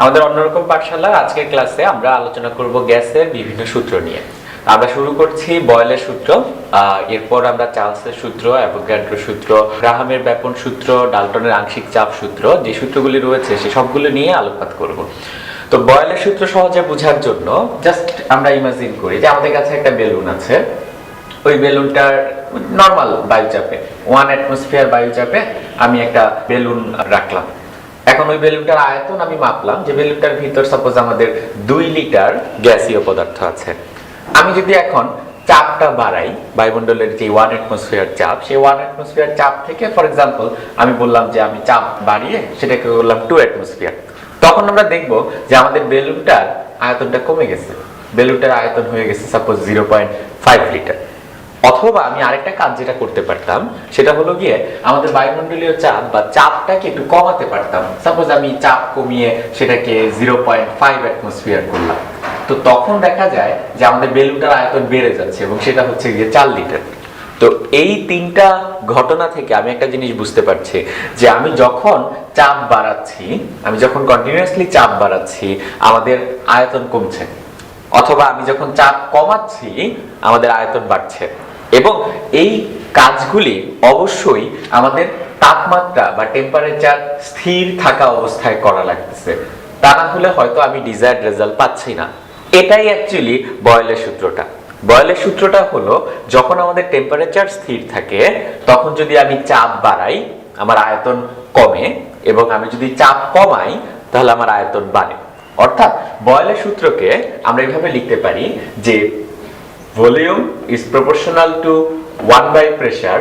আমাদের অন্যরকম পাঠশালার আজকের ক্লাসে আমরা আলোচনা করব গ্যাসের বিভিন্ন সূত্র নিয়ে। আমরা শুরু করছি বয়েলের সূত্র, এরপর আমরা চার্লসের সূত্র, অ্যাভোগাড্রোর সূত্র, গ্রাহামের ব্যাপন সূত্র, ডাল্টনের আংশিক চাপ সূত্র, যে সূত্রগুলি রয়েছে সে সবগুলো নিয়ে আলোকপাত করব। তো বয়েলের সূত্র সহজে বোঝার জন্য জাস্ট আমরা ইমাজিন করি যে আমাদের কাছে একটা বেলুন আছে। ওই বেলুনটার নর্মাল বায়ুচাপে 1 অ্যাটমসফিয়ার বায়ুচাপে আমি একটা বেলুন রাখলাম। এখন ওই বেলুনটার আয়তন আমি মাপলাম যে বেলুনটার ভিতর সাপোজ আমাদের 2 লিটার গ্যাসীয় পদার্থ আছে। আমি যদি এখন চাপটা বাড়াই, বায়ুমণ্ডলের যে 1 অ্যাটমসফিয়ার চাপ, সেই 1 অ্যাটমসফিয়ার চাপ থেকে ফর এক্সাম্পল আমি বললাম যে আমি চাপ বাড়িয়ে সেটাকে বললাম 2 অ্যাটমসফিয়ার, তখন আমরা দেখব যে আমাদের বেলুনটার আয়তনটা কমে গেছে। বেলুনটার আয়তন হয়ে গেছে সাপোজ 0.5 লিটার। অথবা আমি আরেকটা কাজ যেটা করতে পারতাম সেটা হলো গিয়ে আমাদের বায়ুমণ্ডলীয় চাপ বা চাপটাকে একটু কমাতে পারতাম। সাপোজ আমি চাপ কমিয়ে সেটাকে 0.5 অ্যাটমসফিয়ার করলাম, তো তখন দেখা যায় যে আমাদের বেলুনটার আয়তন বেড়ে যাচ্ছে এবং সেটা হচ্ছে গিয়ে 4 লিটার। তো এই তিনটা ঘটনা থেকে আমি একটা জিনিস বুঝতে পারছি যে আমি যখন চাপ বাড়াচ্ছি, আমি যখন কন্টিনিউয়াসলি চাপ বাড়াচ্ছি আমাদের আয়তন কমছে, অথবা আমি যখন চাপ কমাচ্ছি আমাদের আয়তন বাড়ছে। এবং এই কাজগুলি অবশ্যই আমাদের তাপমাত্রা বা টেম্পারেচার স্থির থাকা অবস্থায় করা লাগতেছে, তা না হলে হয়তো আমি ডিজায়ার্ড রেজাল্ট পাচ্ছি না। এটাই অ্যাকচুয়ালি বয়েলের সূত্রটা। বয়েলের সূত্রটা হলো যখন আমাদের টেম্পারেচার স্থির থাকে তখন যদি আমি চাপ বাড়াই আমার আয়তন কমে, এবং আমি যদি চাপ কমাই তাহলে আমার আয়তন বাড়ে। অর্থাৎ বয়েলের সূত্রকে আমরা এইভাবে লিখতে পারি যে volume is proportional to 1 by pressure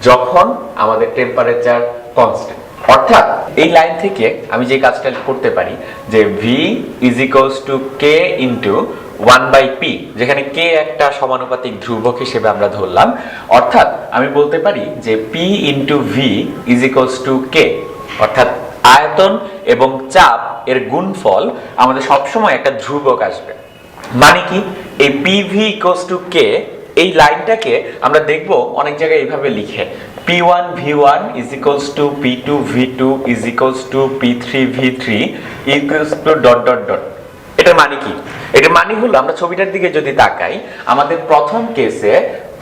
যখন আমাদের টেম্পারেচার কনস্ট্যান্ট। অর্থাৎ এই লাইন থেকে আমি যে কাজটা করতে পারি যে V is equals to K into 1 by P, যেখানে K একটা সমানুপাতিক ধ্রুবক হিসেবে আমরা ধরলাম। অর্থাৎ আমি বলতে পারি যে P into V is equals to K, অর্থাৎ আয়তন এবং চাপ এর গুণফল আমাদের সবসময় একটা ধ্রুবক আসবে। মানে কি, এই PV ইকুয়ালস টু K এই লাইনটাকে আমরা দেখব অনেক জায়গায় এইভাবে লিখে P1 V1 is equals two P2 V2 is equals two P3 V3 equals to dot dot dot. এটার মানে কি? এটার মানে হলো আমরা ছবিটার দিকে যদি তাকাই, আমাদের প্রথম কেসে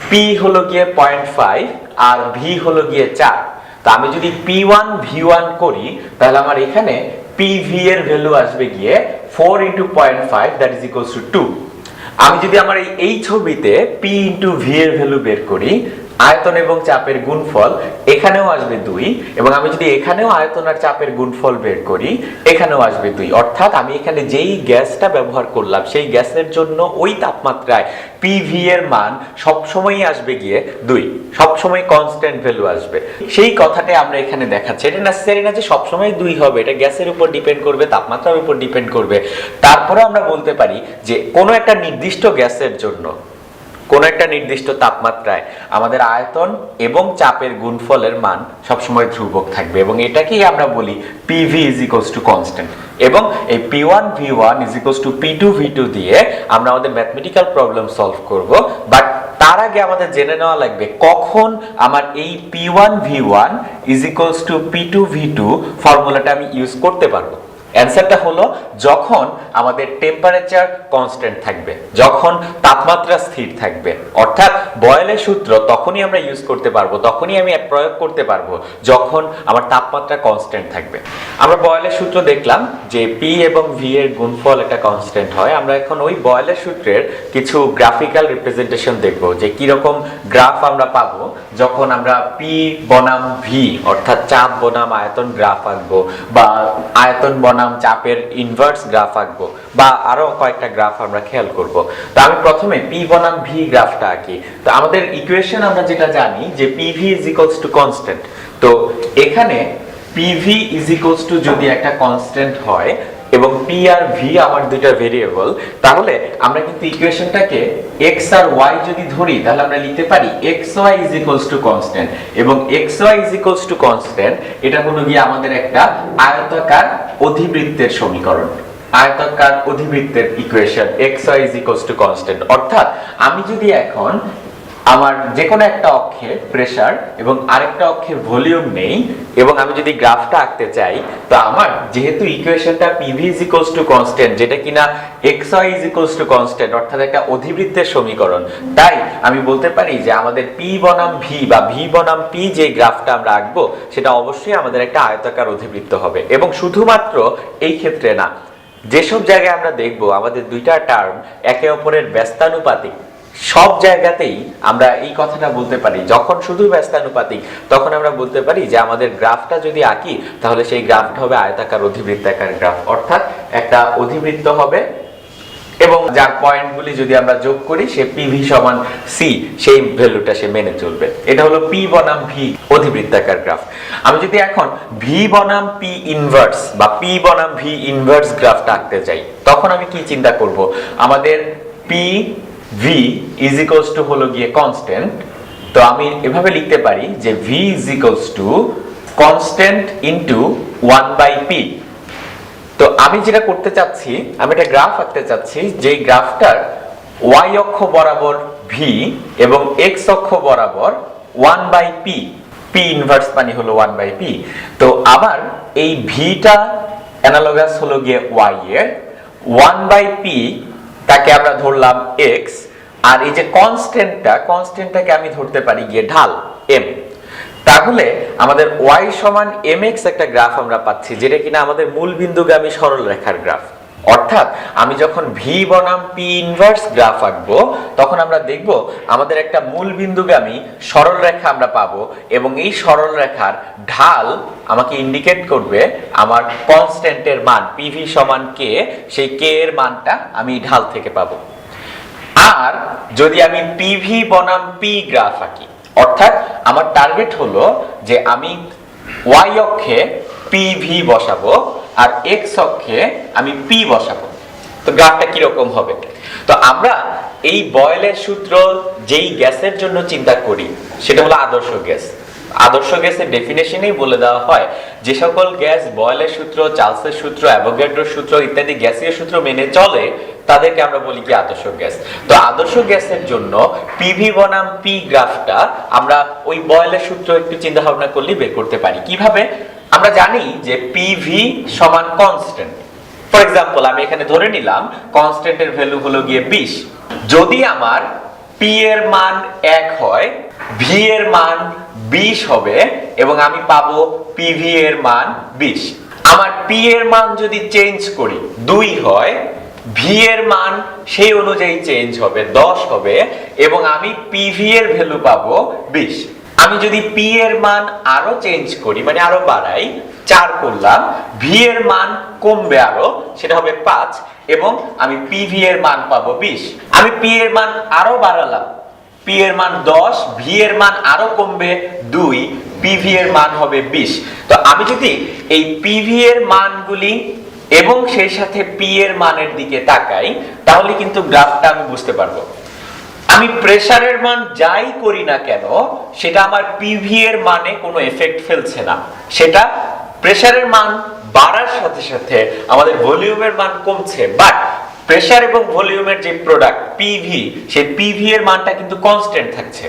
P হলো গিয়ে 0.5 আর V হলো গিয়ে 4। তো আমি যদি P1 V1 করি তাহলে আমার এখানে PV এর ভ্যালু আসবে গিয়ে 4 into 0.5 that is equals two 2। আমি যদি আমার এই ছবিতে P ইন্টু V এর ভ্যালু বের করি, আয়তন এবং চাপের গুণফল এখানেও আসবে 2, এবং আমি যদি এখানেও আয়তন আর চাপের গুণফল বের করি এখানেও আসবে 2। অর্থাৎ আমি এখানে যেই গ্যাসটা ব্যবহার করলাম সেই গ্যাসের জন্য ওই তাপমাত্রায় PV এর মান সবসময়ই আসবে গিয়ে 2, সবসময় কনস্ট্যান্ট ভ্যালু আসবে। সেই কথাটাই আমরা এখানে দেখাচ্ছি। এটা নেসেসারি না যে সবসময় 2 হবে, এটা গ্যাসের উপর ডিপেন্ড করবে, তাপমাত্রার উপর ডিপেন্ড করবে। তারপরে আমরা বলতে পারি যে কোনো একটা নির্দিষ্ট গ্যাসের জন্য কোন একটা নির্দিষ্ট তাপমাত্রায় আমাদের আয়তন এবং চাপের গুণফলের মান সবসময় ধ্রুবক থাকবে, এবং এটাকেই আমরা বলি PV is equals to constant. এবং এই P1 V1 is equals two P2 V2 দিয়ে আমরা আমাদের ম্যাথমেটিক্যাল প্রবলেম সলভ করব। বাট তার আগে আমাদের জেনে নেওয়া লাগবে কখন আমার এই P1 V1 is equals two P2 V2 ফর্মুলাটা আমি ইউজ করতে পারবো। অ্যান্সারটা হলো যখন আমাদের টেম্পারেচার কনস্ট্যান্ট থাকবে, যখন তাপমাত্রা স্থির থাকবে। অর্থাৎ বয়েলের সূত্র তখনই আমরা ইউজ করতে পারবো, তখনই আমি প্রয়োগ করতে পারবো যখন আমার তাপমাত্রা কনস্ট্যান্ট থাকবে। আমরা বয়েলের সূত্র দেখলাম যে P এবং V এর গুণফল একটা কনস্ট্যান্ট হয়। আমরা এখন ওই বয়েলের সূত্রের কিছু গ্রাফিক্যাল রিপ্রেজেন্টেশন দেখব যে কিরকম গ্রাফ আমরা পাবো যখন আমরা P বনাম V অর্থাৎ চাপ বনাম আয়তন গ্রাফ আঁকবো, বা আয়তন বনাম চাপের ইনভার্স গ্রাফ আঁকবো, বা আরো কয়েকটা গ্রাফ আমরা খেয়াল করব। তো আমি প্রথমে P বনাম V গ্রাফটা আঁকি। তো আমাদের ইকুয়েশন আমরা যেটা জানি যে PV is equals to constant. তো এখানে PV ইজ ইকুয়ালস টু যদি একটা কনস্ট্যান্ট হয় এবং P আর V আমার দুইটা ভেরিয়েবল, তাহলে আমরা কিন্তু ইকুয়েশনটাকে x আর y যদি ধরি তাহলে আমরা লিখতে পারি xy is equals to constant, এবং xy is equals to constant এটা হলো গিয়ে আমাদের একটা আয়তাকার অধিবৃত্তের সমীকরণ, আয়তাকার অধিবৃত্তের equation xy is equals to constant. অর্থাৎ আমি যদি এখন আমার যে কোনো একটা অক্ষে প্রেসার এবং আরেকটা অক্ষে ভলিউম নেই এবং আমি যদি গ্রাফটা আঁকতে চাই, তো আমার যেহেতু ইকুয়েশনটা PV is equals to constant, যেটা কিনা x y is equals to constant, অর্থাৎ একটা অধিবৃত্তের সমীকরণ, তাই আমি বলতে পারি যে আমাদের পি বনাম ভি বা ভি বনাম পি যে গ্রাফটা আমরা আঁকবো সেটা অবশ্যই আমাদের একটা আয়তাকার অধিবৃত্ত হবে। এবং শুধুমাত্র এই ক্ষেত্রে না, যেসব জায়গায় আমরা দেখব আমাদের দুইটা টার্ম একে অপরের ব্যস্তানুপাতিক, সব জায়গাতেই আমরা এই কথাটা বলতে পারি। যখন শুধু ব্যস্তানুপাতিক তখন আমরা বলতে পারি যে আমাদের গ্রাফটা যদি আঁকি তাহলে সেই গ্রাফটা হবে আয়তাকার অধিবৃত্তাকার গ্রাফ, অর্থাৎ একটা অধিবৃত্ত হবে এবং যার পয়েন্টগুলি যদি আমরা যোগ করি সে পিভি সমান সি, সেই ভ্যালুটা সে মেনে চলবে। এটা হলো পি বনাম ভি অধিবৃত্তাকার গ্রাফ। আমি যদি এখন ভি বনাম পি ইনভার্স বা পি বনাম ভি ইনভার্স গ্রাফটা আঁকতে চাই, তখন আমি কি চিন্তা করব? আমাদের P V is equals two হলো গিয়ে কনস্ট্যান্ট, তো আমি এভাবে লিখতে পারি যে V is equals to constant into 1/p। তো আমি যেটা করতে চাচ্ছি, আমি একটা গ্রাফ আঁকতে চাচ্ছি যে গ্রাফটার y অক্ষ বরাবর v এবং x অক্ষ বরাবর 1/p, p ইনভার্স মানে হলো 1/p। তো আবার এই ভটা অ্যানালগাস হলো গিয়ে y এর, 1/p তাকে আমরা ধরলাম x, আর এই যে কনস্ট্যান্টটাকে আমি ধরতে পারি গিয়ে ঢাল m। তাহলে আমাদের y সমান mx একটা গ্রাফ আমরা পাচ্ছি, যেটা কিনা আমাদের মূল বিন্দুগামী সরল রেখার গ্রাফ। অর্থাৎ আমি যখন v বনাম p ইনভার্স গ্রাফ আঁকবো তখন আমরা দেখব আমাদের একটা মূল বিন্দুগামী সরল রেখা আমরা পাবো এবং এই সরল রেখার ঢাল আমাকে ইন্ডিকেট করবে আমার কনস্ট্যান্টের মান pv সমান k, সেই k এর মানটা আমি ঢাল থেকে পাবো। আর যদি আমি pv বনাম p গ্রাফ আঁকি, অর্থাৎ আমার টার্গেট হলো যে আমি y অক্ষে pv বসাবো আর x অক্ষে আমি p বসাবো, তো গ্রাফটা কিরকম হবে? তো আমরা এই বয়েলের সূত্র যেই গ্যাসের জন্য চিন্তা করি সেটা হলো আদর্শ গ্যাস। আদর্শ গ্যাসের ডেফিনেশনেই বলে দেওয়া হয় যে সকল গ্যাস বয়েলের সূত্র, চার্লসের সূত্র, অ্যাভোগাড্রোর সূত্র ইত্যাদি গ্যাসীয় সূত্র মেনে চলে তাদেরকে আমরা বলি কি আদর্শ গ্যাস। তো আদর্শ গ্যাসের জন্য পিভি বনাম পি গ্রাফটা আমরা ওই বয়েলের সূত্র একটু চিন্তা ভাবনা করলে বের করতে পারি। কিভাবে? আমরা জানি যে পিভি সমান কনস্ট্যান্ট। ফর এক্সাম্পল আমি এখানে ধরে নিলাম কনস্ট্যান্টের ভ্যালু হলো গিয়ে 20। যদি আমার পি এর মান 1 হয়, ভি এর মান 20 হবে এবং আমি পাবো পিভি এর মান 20। আমার পি এর মান যদি চেঞ্জ করি 2 হয়, ভি এর মান সেই অনুযায়ী চেঞ্জ হবে 10 হবে এবং আমি পিভি এর ভ্যালু পাবো 20। আমি যদি পি এর মান আরো চেঞ্জ করি মানে আরো বাড়াই, 4 করলাম, ভি এর মান কমবে আরো, সেটা হবে 5 এবং আমি পিভি এর মান পাবো 20। আমি পি এর মান আরো বাড়ালাম, পি এর মান 10, ভি এর মান আরো কমবে 2, পিভি এর মান হবে 20। তো আমি যদি এই পিভি এর মানগুলি এবং সেই সাথে পি এর মানের দিকে তাকাই তাহলে কিন্তু গ্রাফটা আমি বুঝতে পারবো। আমি প্রেসারের মান যাই করি না কেন সেটা আমার পিভি এর মানে কোনো এফেক্ট ফেলছে না, সেটা প্রেসারের মান বাড়ার সাথে সাথে আমাদের ভলিউমের মান কমছে, বাট প্রেসার এবং ভলিউমের যে প্রোডাক্ট পিভি, সেই পিভি এর মানটা কিন্তু কনস্ট্যান্ট থাকছে।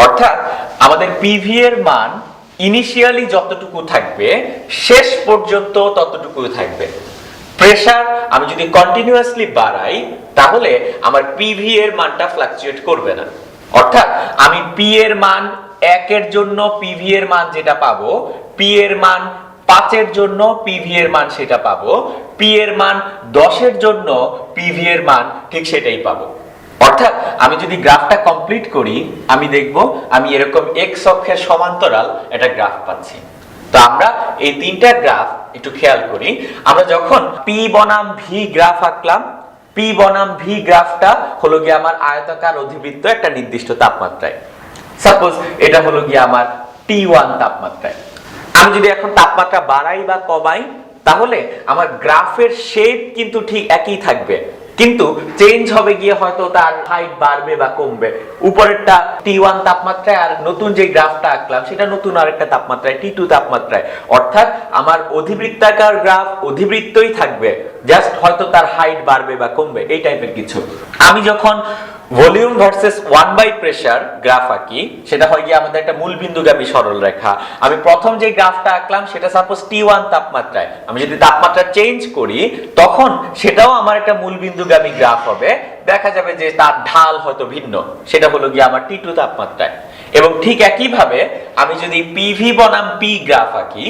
অর্থাৎ আমাদের পিভি এর মান ইনিশিয়ালি যতটুকু থাকবে শেষ পর্যন্ত ততটুকু থাকবে। প্রেসার আমি যদি কন্টিনিউয়াসলি বাড়াই তাহলে আমার পিভি এর মানটা ফ্লাকচুয়েট করবে না। অর্থাৎ আমি পি এর মান 1 এর জন্য পিভি এর মান যেটা পাবো, পি এর মান 5 এর জন্য পিভি এর মান সেটা পাবো, পি এর মান 10 এর জন্য পিভি এর মান ঠিক সেটাই পাবো। অর্থাৎ আমি যদি গ্রাফটা কমপ্লিট করি আমি দেখব আমি এরকম এক্স অক্ষের সমান্তরাল একটা গ্রাফ পাচ্ছি। তো আমরা এই তিনটা গ্রাফ একটু খেয়াল করি। আমরা যখন পি বনাম ভি গ্রাফ আঁকলাম, পি বনাম ভি গ্রাফটা হলো গিয়ে আমার আয়তাকার অধিবৃত্ত একটা নির্দিষ্ট তাপমাত্রায়। সাপোজ এটা হলো গিয়ে আমার T1 তাপমাত্রায়। আমি যদি এখন তাপমাত্রা বাড়াই বা কমাই তাহলে আমার গ্রাফের শেপ কিন্তু ঠিক একই থাকবে, কিন্তু চেঞ্জ হবে গিয়ে হয়তো তার হাইট বাড়বে বা কমবে। উপরেরটা T1 তাপমাত্রায় আর নতুন যে গ্রাফটা আঁকলাম সেটা নতুন আরেকটা তাপমাত্রায় T2 তাপমাত্রায়। অর্থাৎ আমার অধিবৃত্তাকার গ্রাফ অধিবৃত্তই থাকবে, জাস্ট হয়তো তার হাইট বাড়বে বা কমবে এই টাইপের কিছু। আমি যখন ভলিউম ভার্সেস 1/, প্রেসার গ্রাফ আঁকি, সেটা হয় গিয়ে আমাদের একটা মূলবিন্দুগামী সরলরেখা। আমি প্রথম যে গ্রাফটা আঁকলাম সেটা সাপোজ T1 তাপমাত্রায়, আমি যদি তাপমাত্রা চেঞ্জ করি তখন সেটাও আমার একটা মূলবিন্দুগামী গ্রাফ হবে। দেখা যাবে যে তার ঢাল হয়তো ভিন্ন, সেটা হলো গিয়ে আমার T2 তাপমাত্রায়। এবং ঠিক একই ভাবে আমি যদি PV বনাম P গ্রাফ আঁকি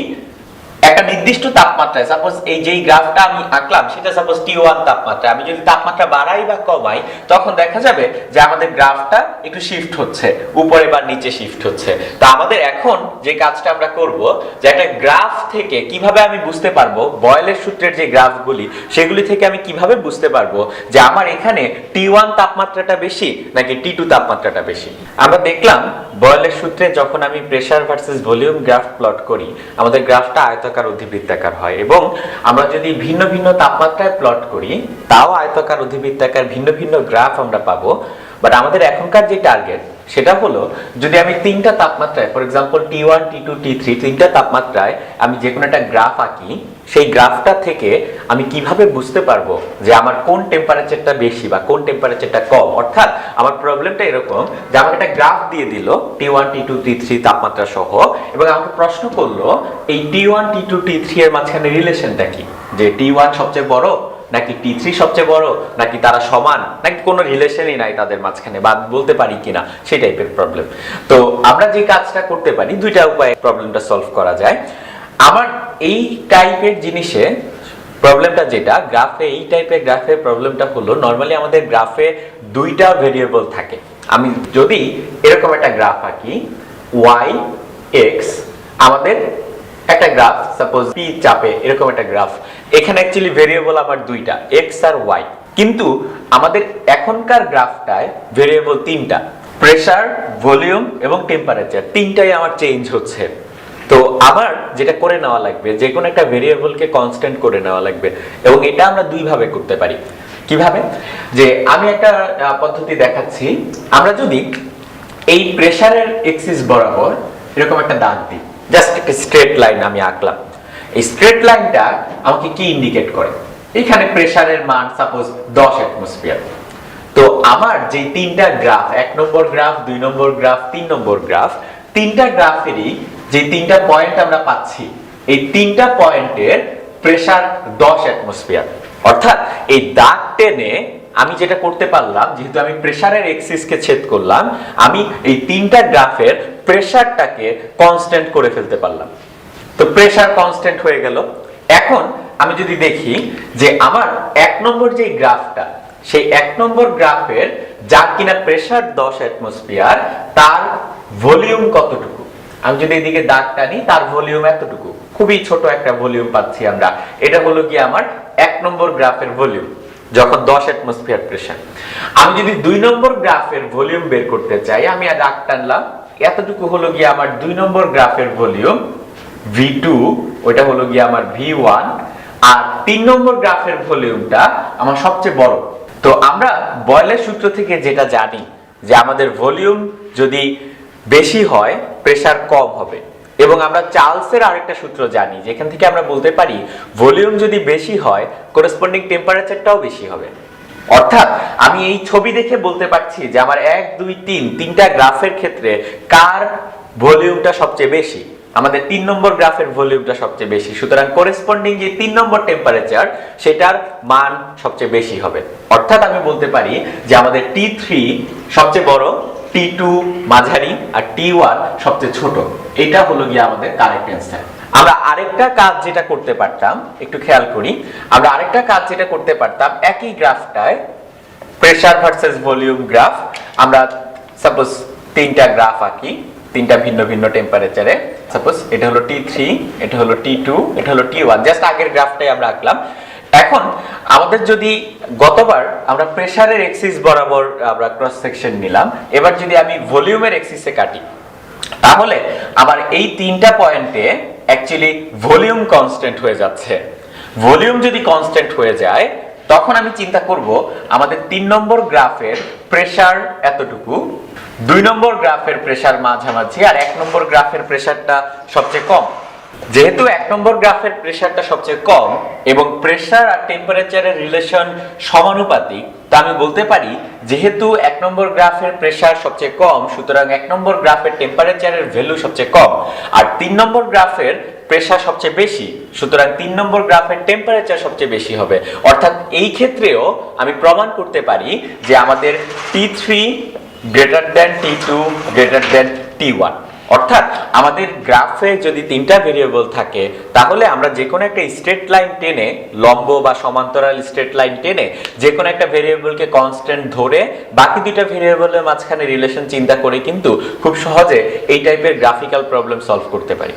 একটা নির্দিষ্ট তাপমাত্রায়, সাপোজ এই যেই গ্রাফটা আমি আঁকলাম সেটা সাপোজ T1 তাপমাত্রা, আমি যদি তাপমাত্রা বাড়াই বা কমাই তখন দেখা যাবে যে আমাদের গ্রাফটা একটু শিফট হচ্ছে, উপরে বা নিচে শিফট হচ্ছে। তো আমাদের এখন যে কাজটা আমরা করব, যে একটা গ্রাফ থেকে কিভাবে আমি বুঝতে পারবো, বয়েলের সূত্রের যে গ্রাফগুলি সেগুলি থেকে আমি কিভাবে বুঝতে পারবো যে আমার এখানে T1 তাপমাত্রাটা বেশি নাকি T2 তাপমাত্রাটা বেশি। আমরা দেখলাম বয়েলের সূত্রে যখন আমি pressure versus volume graph plot করি আমাদের গ্রাফটা আয়তাকার অধিবৃত্তাকার হয়, এবং আমরা যদি ভিন্ন ভিন্ন তাপমাত্রায় প্লট করি তাও আয়তাকার অধিবৃত্তাকার ভিন্ন ভিন্ন গ্রাফ আমরা পাবো। বাট আমাদের এখনকার যে টার্গেট সেটা হলো, যদি আমি তিনটা তাপমাত্রায়, for example T1, T2, T3, তিনটা তাপমাত্রায় আমি যে কোনো একটা গ্রাফ আঁকি, সেই গ্রাফটা থেকে আমি কিভাবে বুঝতে পারবো যে আমার কোন টেম্পারেচারটা বেশি বা কোন টেম্পারেচারটা কম। অর্থাৎ আমার প্রবলেমটা এরকম যে আমাকে একটা গ্রাফ দিয়ে দিল T1, T2, T3 তাপমাত্রা সহ, এবং আমাকে প্রশ্ন করলো এই T1, T2, T3 এর মাঝখানে রিলেশনটা কি, যে T1 সবচেয়ে বড় নাকি T3 সবচেয়ে বড়, নাকি তারা সমান, নাকি কোনো রিলেশনই নাই তাদের মাঝখানে, বা বলতে পারি কিনা, সেই টাইপের প্রবলেম। তো আমরা যে কাজটা করতে পারি, দুইটা উপায়ে প্রবলেমটা সলভ করা যায়। আমার এই টাইপের জিনিসে প্রবলেমটা যেটা গ্রাফে, এই টাইপের গ্রাফের প্রবলেমটা হলো নরমালি আমাদের গ্রাফে দুইটা ভেরিয়েবল থাকে। আমি যদি এরকম একটা গ্রাফ আঁকি y x, আমাদের একটা গ্রাফ সাপোজ p চাপে এরকম একটা গ্রাফ, এখানে অ্যাকচুয়ালি ভেরিয়েবল আমার দুইটা x আর y, কিন্তু আমাদের এখনকার গ্রাফটায় ভেরিয়েবল তিনটা, প্রেসার, ভলিউম এবং টেম্পারেচার, তিনটাই আমার চেঞ্জ হচ্ছে। তো আমার যেটা করে নেওয়া লাগবে, যে কোনো একটা ভেরিয়েবলকে কনস্ট্যান্ট করে নেওয়া লাগবে, এবং এটা আমরা দুই ভাবে করতে পারি। কিভাবে? যে আমি একটা পদ্ধতি দেখাচ্ছি। আমরা যদি এই প্রেসারের এক্সিস বরাবর এরকম একটা দাগ দিই, জাস্ট একটা স্ট্রেট লাইন আমি আঁকলাম, এই স্ট্রেট লাইনটা আমাকে কি ইন্ডিকেট করে? এখানে প্রেসারের মান সাপোজ 10 অ্যাটমসফিয়ার। তো আমার যে তিনটা গ্রাফ, 1 নম্বর গ্রাফ, 2 নম্বর গ্রাফ, 3 নম্বর গ্রাফ, তিনটা গ্রাফেরই যে তিনটা পয়েন্ট আমরা পাচ্ছি, এই তিনটা পয়েন্টের প্রেসার 10 অ্যাটমসফিয়ার। অর্থাৎ এই দাগ টেনে আমি যেটা করতে পারলাম, যেহেতু আমি প্রেসারের এক্সিসকে ছেদ করলাম, আমি এই তিনটা গ্রাফের প্রেসারটাকে কনস্ট্যান্ট করে ফেলতে পারলাম। তো প্রেসার কনস্ট্যান্ট হয়ে গেল। এখন আমি যদি দেখি যে আমার 1 নম্বর যে গ্রাফটা, সেই 1 নম্বর গ্রাফের যার কিনা প্রেসার 10 অ্যাটমসফিয়ার, তার ভলিউম কতটুকু, আমি যদি এদিকে দাগ টানি তার ভলিউম এতটুকু, খুবই ছোট একটা ভলিউম পাচ্ছি আমরা। এটা হলো কি আমার 1 নম্বর গ্রাফের ভলিউম যখন 10 অ্যাটমসফিয়ার প্রেসার। আমি যদি 2 নম্বর গ্রাফের ভলিউম বের করতে চাই, আমি আর দাগ টানলাম, এতটুকু হলো গিয়ে আমার 2 নম্বর গ্রাফের ভলিউম V2, ওটা হলো গিয়ে আমার V1, আর 3 নম্বর গ্রাফের ভলিউমটা আমার সবচেয়ে বড়। তো আমরা বয়েলের সূত্র থেকে যেটা জানি যে আমাদের ভলিউম যদি বেশি হয় প্রেসার কম হবে, এবং আমরা চার্লসের আরেকটা সূত্র জানি যেখান থেকে আমরা বলতে পারি ভলিউম যদি বেশি হয় করেসপন্ডিং টেম্পারেচারটাও বেশি হবে। অর্থাৎ আমি এই ছবি দেখে বলতে পারছি যে আমার 1, 2, 3 তিনটা গ্রাফের ক্ষেত্রে কার ভলিউমটা সবচেয়ে বেশি, আমাদের 3 নম্বর গ্রাফের ভলিউমটা সবচেয়ে বেশি। সুতরাং করেসপন্ডিং যে 3 নম্বর টেম্পারেচার সেটার মান সবচেয়ে বেশি হবে। অর্থাৎ আমি বলতে পারি যে আমাদের T3 সবচেয়ে বড়, T2 মাঝারি, আর T1 সবচেয়ে ছোট। এটা হলো গিয়ে আমাদের কারেক্ট অ্যান্সার। আমরা আরেকটা কাজ যেটা করতে পারতাম, একটু খেয়াল করি, আমরা আরেকটা কাজ যেটা করতে পারতাম, একই গ্রাফটায় প্রেসার ভার্সেস ভলিউম গ্রাফ, আমরা সাপোজ তিনটা গ্রাফ আঁকি, তিনটা ভিন্ন ভিন্ন টেম্পারেচারে। সাপোজ এটা হলো T3, এটা হলো T2, এটা হলো T1, জাস্ট আগের গ্রাফটাই আমরা আঁকলাম। এখন আমাদের যদি গতবার আমরা প্রেসারের এক্সিস বরাবর আমরা ক্রস সেকশন নিলাম, এবার যদি আমি ভলিউমের এক্সিসে কাটি, তাহলে আমার এই তিনটা পয়েন্টে অ্যাকচুয়ালি ভলিউম কনস্ট্যান্ট হয়ে যাচ্ছে। ভলিউম যদি কনস্ট্যান্ট হয়ে যায় তখন আমি চিন্তা করব আমাদের 3 নম্বর গ্রাফের প্রেসার এতটুকু, 2 নম্বর গ্রাফের প্রেসার মাঝামাঝি, আর 1 নম্বর গ্রাফের প্রেসারটা সবচেয়ে কম। যেহেতু 1 নম্বর গ্রাফের প্রেসারটা সবচেয়ে কম এবং প্রেসার আর টেম্পারেচারের রিলেশন সমানুপাতিক, তা আমি বলতে পারি যেহেতু 1 নম্বর গ্রাফের প্রেসার সবচেয়ে কম, সুতরাং 1 নম্বর গ্রাফের টেম্পারেচারের ভ্যালু সবচেয়ে কম, আর 3 নম্বর গ্রাফের প্রেসার সবচেয়ে বেশি, সুতরাং 3 নম্বর গ্রাফের টেম্পারেচার সবচেয়ে বেশি হবে। অর্থাৎ এই ক্ষেত্রেও আমি প্রমাণ করতে পারি যে আমাদের T3 greater than T2 greater than T1। অর্থাৎ আমাদের গ্রাফে যদি 3টা ভেরিয়েবল থাকে, তাহলে আমরা যে কোনো একটা স্ট্রেট লাইন টেনে, লম্ব বা সমান্তরাল স্ট্রেট লাইন টেনে যে কোনো একটা ভেরিয়েবলকে কনস্ট্যান্ট ধরে বাকি দুইটা ভেরিয়েবলের মাঝখানে রিলেশন চিন্তা করে কিন্তু খুব সহজে এই টাইপের গ্রাফিক্যাল প্রবলেম সলভ করতে পারি।